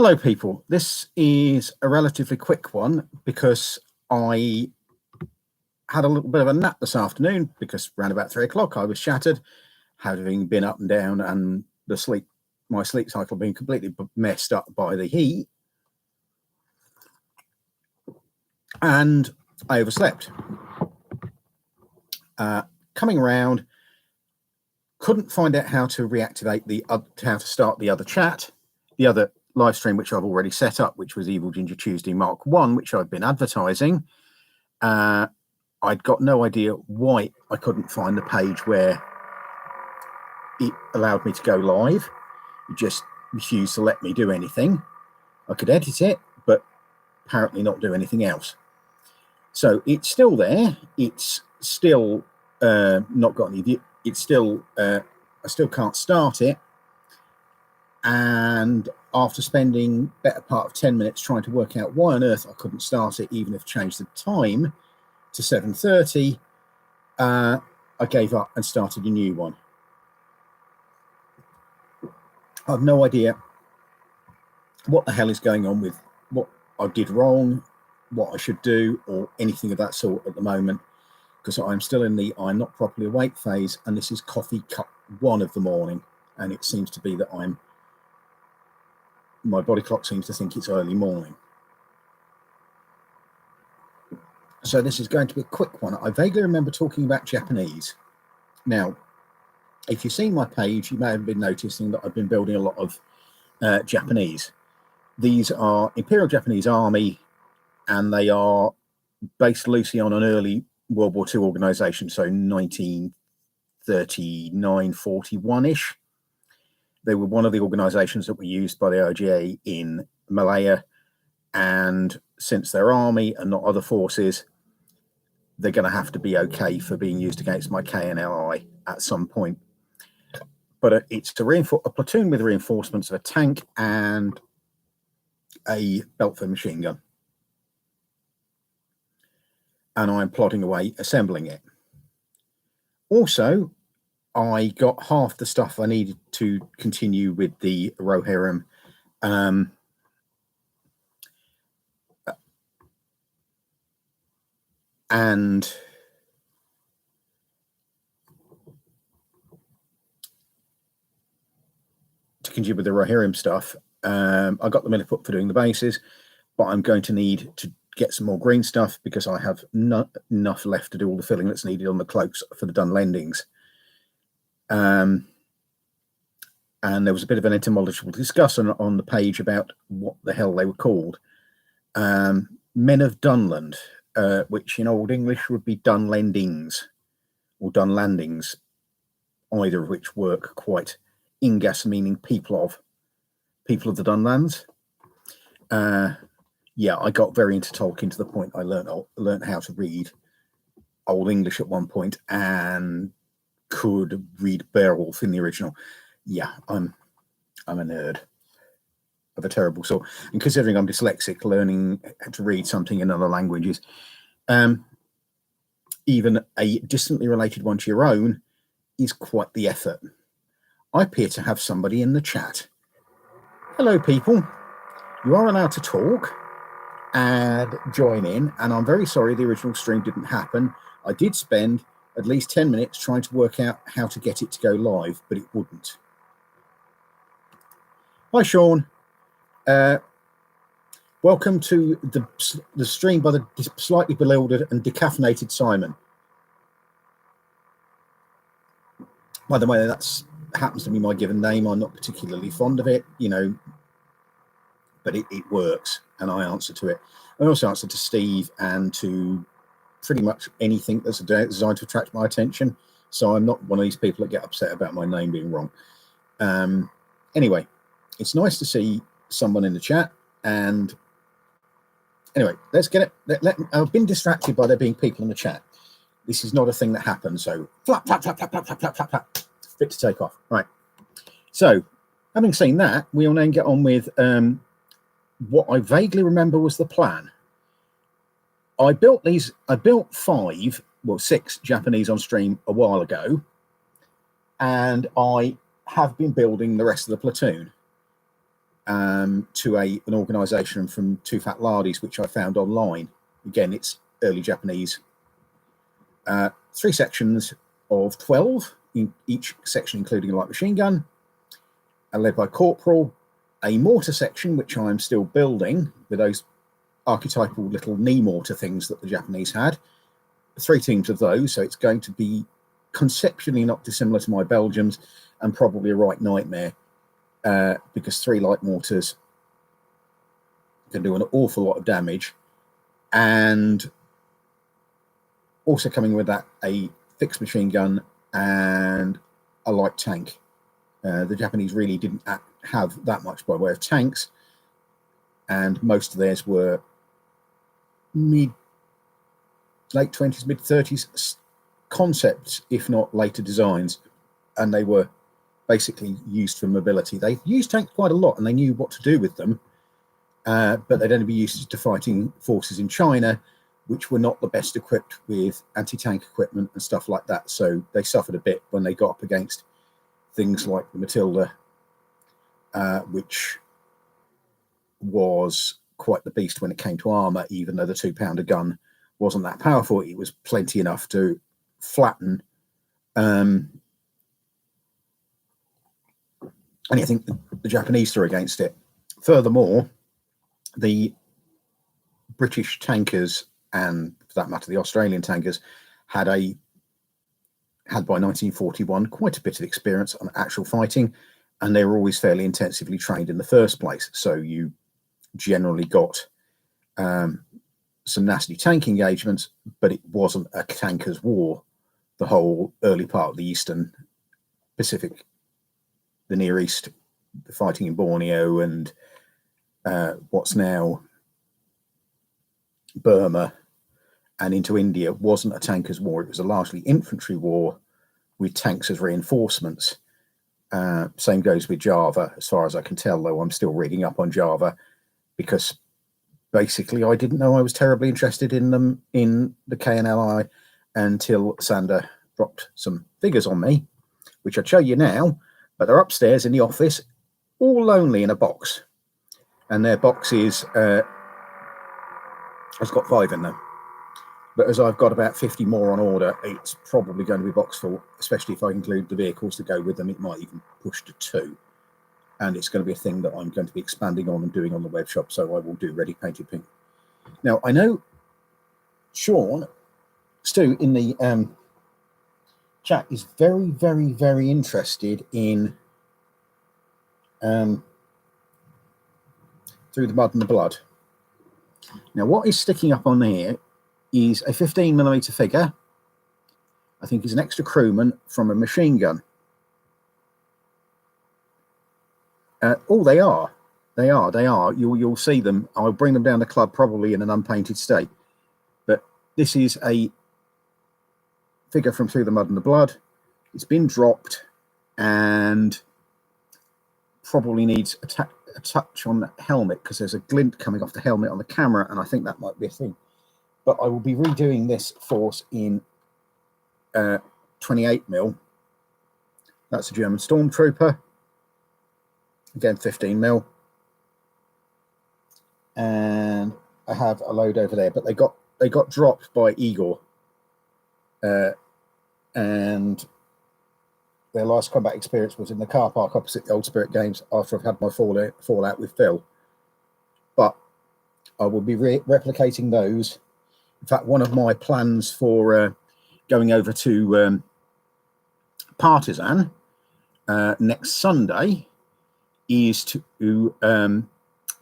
Hello, people. This is a relatively quick one because I had a little bit of a nap this afternoon because around about 3 o'clock I was shattered, having been up and down, and my sleep cycle being completely messed up by the heat, and I overslept. Coming around, couldn't find out how to reactivate how to start the other chat, the other live stream, which I've already set up, which was EvilGinger Tuesday Mark 1, which I've been advertising. I'd got no idea why I couldn't find the page where it allowed me to go live. It just refused to let me do anything. I could edit it, but apparently not do anything else. So it's still there. It's still not got any view. It's still, I still can't start it. And after spending better part of 10 minutes trying to work out why on earth I couldn't start it, even if changed the time to 7:30, I gave up and started a new one. I've no idea what the hell is going on with what I did wrong, what I should do, or anything of that sort at the moment, because I'm still in the I'm not properly awake phase, and this is coffee cup 1 of the morning, and it seems to be that my body clock seems to think it's early morning. So this is going to be a quick one. I vaguely remember talking about Japanese. Now, if you've seen my page, you may have been noticing that I've been building a lot of Japanese. These are Imperial Japanese Army, and they are based loosely on an early World War II organization, so 1939, 41-ish. They were one of the organizations that were used by the IGA in Malaya, and since they're army and not other forces, they're going to have to be okay for being used against my KNLI at some point. But it's a platoon with reinforcements of a tank and a belt-fed machine gun. And I'm plodding away assembling it. Also, I got half the stuff I needed to continue with the Rohirrim and to continue with the Rohirrim stuff. I got them in a put for doing the bases, but I'm going to need to get some more green stuff because I have not enough left to do all the filling that's needed on the cloaks for the Dunlendings. And there was a bit of an etymological discussion on the page about what the hell they were called. Men of Dunland, which in Old English would be Dunlendings or Dunlandings, either of which work quite ingas, meaning people of the Dunlands. Yeah, I got very into Tolkien to the point I learned how to read Old English at one point and could read Beowulf in the original. Yeah, I'm a nerd of a terrible sort. And considering I'm dyslexic, learning how to read something in other languages, even a distantly related one to your own, is quite the effort. I appear to have somebody in the chat. Hello, people. You are allowed to talk and join in, and I'm very sorry the original stream didn't happen. I did spend at least 10 minutes trying to work out how to get it to go live, but it wouldn't. Hi, Sean. Welcome to the stream by the slightly bewildered and decaffeinated Simon. By the way, that happens to be my given name. I'm not particularly fond of it, but it works, and I answer to it. I also answer to Steve and to pretty much anything that's designed to attract my attention. So I'm not one of these people that get upset about my name being wrong. Anyway, it's nice to see someone in the chat. And anyway, let's get it. I've been distracted by there being people in the chat. This is not a thing that happens. So flap, flap, flap, flap, flap, flap, flap, flap, flap. Fit to take off. Right. So having seen that, we'll then get on with what I vaguely remember was the plan. I built 6 Japanese on stream a while ago, and I have been building the rest of the platoon. to an organisation from Two Fat Lardies, which I found online. Again, it's early Japanese. 3 sections of 12, in each section including a light machine gun, led by Corporal. A mortar section, which I'm still building, with those archetypal little knee mortar things that the Japanese had. 3 teams of those, so it's going to be conceptually not dissimilar to my Belgians, and probably a right nightmare, because 3 light mortars can do an awful lot of damage. And also coming with that, a fixed machine gun and a light tank. The Japanese really didn't have that much by way of tanks, and most of theirs were late 20s, mid 30s concepts, if not later designs, and they were basically used for mobility. They used tanks quite a lot, and they knew what to do with them, but they'd only be used to fighting forces in China, which were not the best equipped with anti-tank equipment and stuff like that. So they suffered a bit when they got up against things like the Matilda, which was quite the beast when it came to armour. Even though the 2-pounder gun wasn't that powerful, it was plenty enough to flatten anything the Japanese threw against it. Furthermore, the British tankers, and for that matter the Australian tankers, had by 1941 quite a bit of experience on actual fighting, and they were always fairly intensively trained in the first place. So you generally got some nasty tank engagements, but it wasn't a tankers' war. The whole early part of the Eastern Pacific, the Near East, the fighting in Borneo and what's now Burma and into India, wasn't a tankers' war. It was a largely infantry war with tanks as reinforcements. Same goes with Java, as far as I can tell, though I'm still reading up on Java, because basically I didn't know I was terribly interested in them in the KNLI until Sander dropped some figures on me, which I'd show you now, but they're upstairs in the office, all lonely in a box. And their box is, it's got 5 in them. But as I've got about 50 more on order, it's probably going to be box full, especially if I include the vehicles to go with them. It might even push to 2. And it's going to be a thing that I'm going to be expanding on and doing on the web shop, so I will do Ready Painted Pink. Now, I know Sean, Stu, in the chat is very, very, very interested in Through the Mud and the Blood. Now, what is sticking up on here is a 15mm figure. I think is an extra crewman from a machine gun. Oh, they are. You'll see them. I'll bring them down the club probably in an unpainted state. But this is a figure from Through the Mud and the Blood. It's been dropped and probably needs a touch on the helmet, because there's a glint coming off the helmet on the camera, and I think that might be a thing. But I will be redoing this force in 28mm. That's a German stormtrooper. Again, 15mm. And I have a load over there, but they got dropped by Igor. And their last combat experience was in the car park opposite the Old Spirit Games after I've had my fallout with Phil. But I will be replicating those. In fact, one of my plans for going over to Partisan next Sunday is to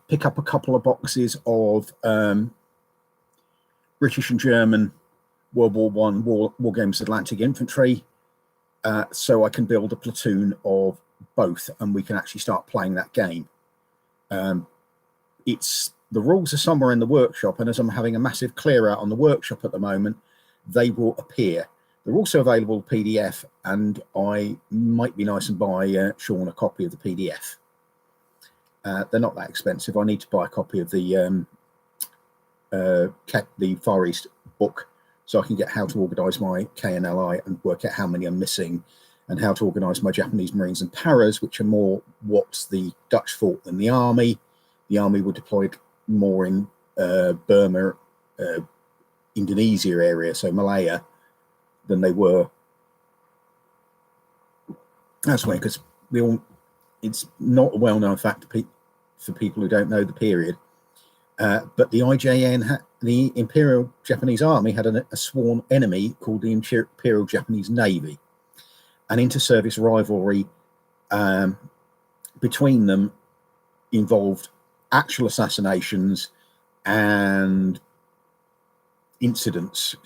pick up a couple of boxes of British and German World War I War Games Atlantic Infantry, so I can build a platoon of both, and we can actually start playing that game. The rules are somewhere in the workshop, and as I'm having a massive clear out on the workshop at the moment, they will appear. They're also available PDF, and I might be nice and buy Sean a copy of the PDF. They're not that expensive. I need to buy a copy of the Far East book, so I can get how to organise my KNLI and work out how many I'm missing and how to organise my Japanese Marines and paras, which are more what the Dutch fought than the army. The army were deployed more in Burma, Indonesia area, so Malaya, than they were elsewhere, because it's not a well-known fact for people who don't know the period. But the IJN, the Imperial Japanese Army, had a sworn enemy called the Imperial Japanese Navy. An inter-service rivalry between them involved actual assassinations and incidents,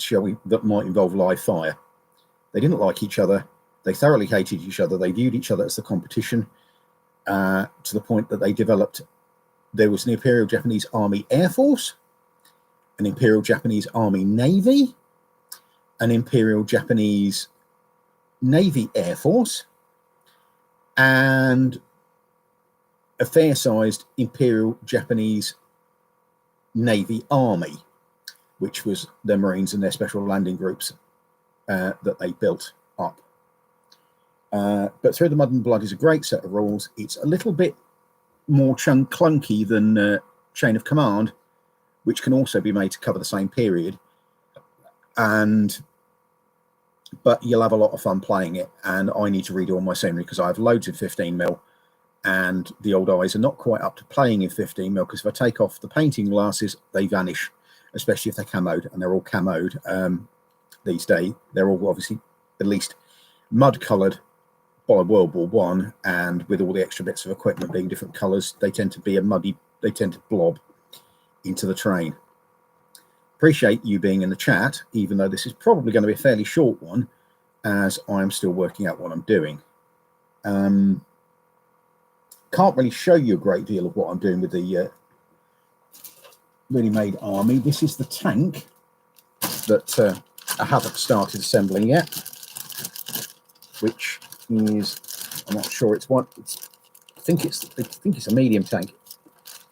that might involve live fire. They didn't like each other. They thoroughly hated each other. They viewed each other as the competition, to the point that they developed. There was an Imperial Japanese Army Air Force, an Imperial Japanese Army Navy, an Imperial Japanese Navy Air Force, and a fair-sized Imperial Japanese Navy Army, which was their Marines and their special landing groups that they built up. But Through the Mud and Blood is a great set of rules. It's a little bit more clunky than Chain of Command, which can also be made to cover the same period. But you'll have a lot of fun playing it, and I need to redo all my scenery because I have loads of 15mm, and the old eyes are not quite up to playing in 15mm, because if I take off the painting glasses, they vanish, especially if they're camoed, and they're all camoed these days. They're all obviously at least mud-coloured by World War One, and with all the extra bits of equipment being different colours, they tend to be they tend to blob into the terrain. Appreciate you being in the chat, even though this is probably going to be a fairly short one, as I'm still working out what I'm doing. Can't really show you a great deal of what I'm doing with the ready-made army. This is the tank that I haven't started assembling yet, which is, I'm not sure it's one. I think it's a medium tank,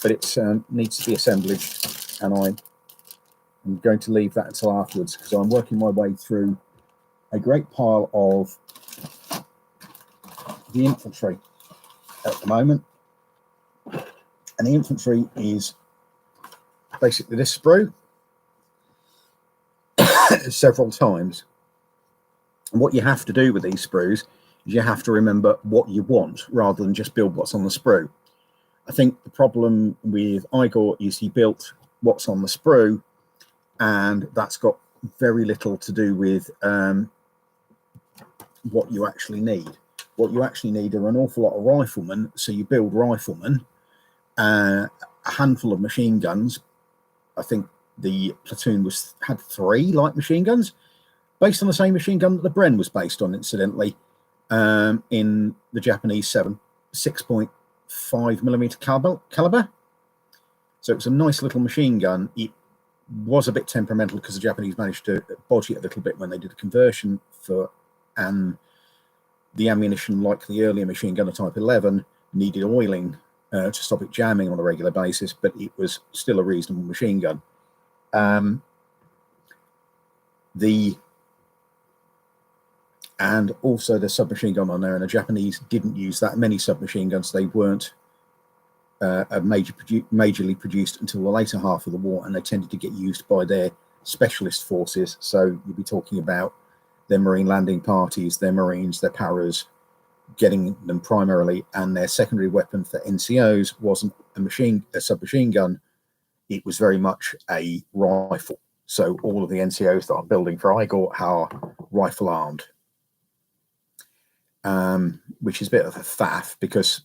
but it needs to be assemblaged, and I'm going to leave that until afterwards, because I'm working my way through a great pile of the infantry at the moment. And the infantry is basically this sprue several times. And what you have to do with these sprues is you have to remember what you want rather than just build what's on the sprue. I think the problem with Igor is he built what's on the sprue, and that's got very little to do with what you actually need. What you actually need are an awful lot of riflemen, so you build riflemen, a handful of machine guns. I think the platoon had 3 light machine guns, based on the same machine gun that the Bren was based on, incidentally, in the Japanese 6.5mm caliber. So it was a nice little machine gun. It was a bit temperamental because the Japanese managed to bodge it a little bit when they did the conversion and the ammunition, like the earlier machine gun of Type 11, needed oiling to stop it jamming on a regular basis, but it was still a reasonable machine gun. And also the submachine gun on there, and the Japanese didn't use that many submachine guns. They weren't majorly produced until the later half of the war, and they tended to get used by their specialist forces. So you'd be talking about their Marine landing parties, their Marines, their paras, getting them primarily, and their secondary weapon for NCOs wasn't a submachine gun. It was very much a rifle. So all of the NCOs that I'm building for Igor are rifle armed, which is a bit of a faff because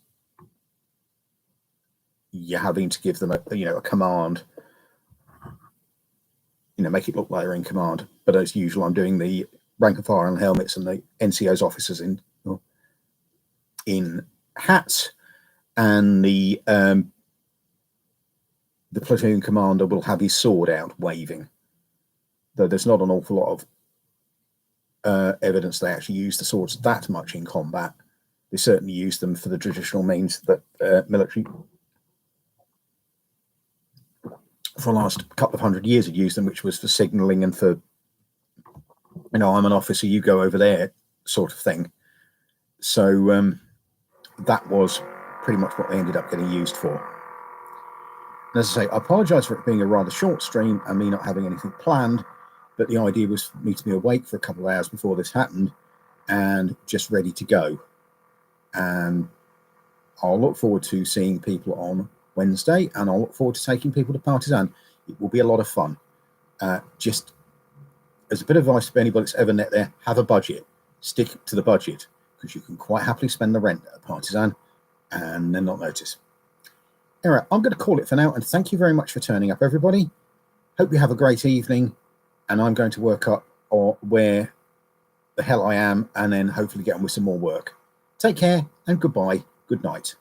you're having to give them a command, make it look like they're in command. But as usual, I'm doing the rank and file and helmets, and the NCO's officers in hats, and the platoon commander will have his sword out waving. Though there's not an awful lot of evidence they actually use the swords that much in combat. They certainly use them for the traditional means that military for the last couple of 100 years had used them, which was for signalling and for, I'm an officer, you go over there sort of thing. So that was pretty much what they ended up getting used for. And as I say, I apologise for it being a rather short stream and me not having anything planned, but the idea was for me to be awake for a couple of hours before this happened and just ready to go. And I'll look forward to seeing people on Wednesday, and I'll look forward to taking people to Partisan. It will be a lot of fun. Just as a bit of advice to anybody that's ever net there, have a budget. Stick to the budget, because you can quite happily spend the rent at Partisan and then not notice. Anyway, I'm going to call it for now, and thank you very much for turning up, everybody. Hope you have a great evening, and I'm going to work up or where the hell I am, and then hopefully get on with some more work. Take care, and goodbye. Good night.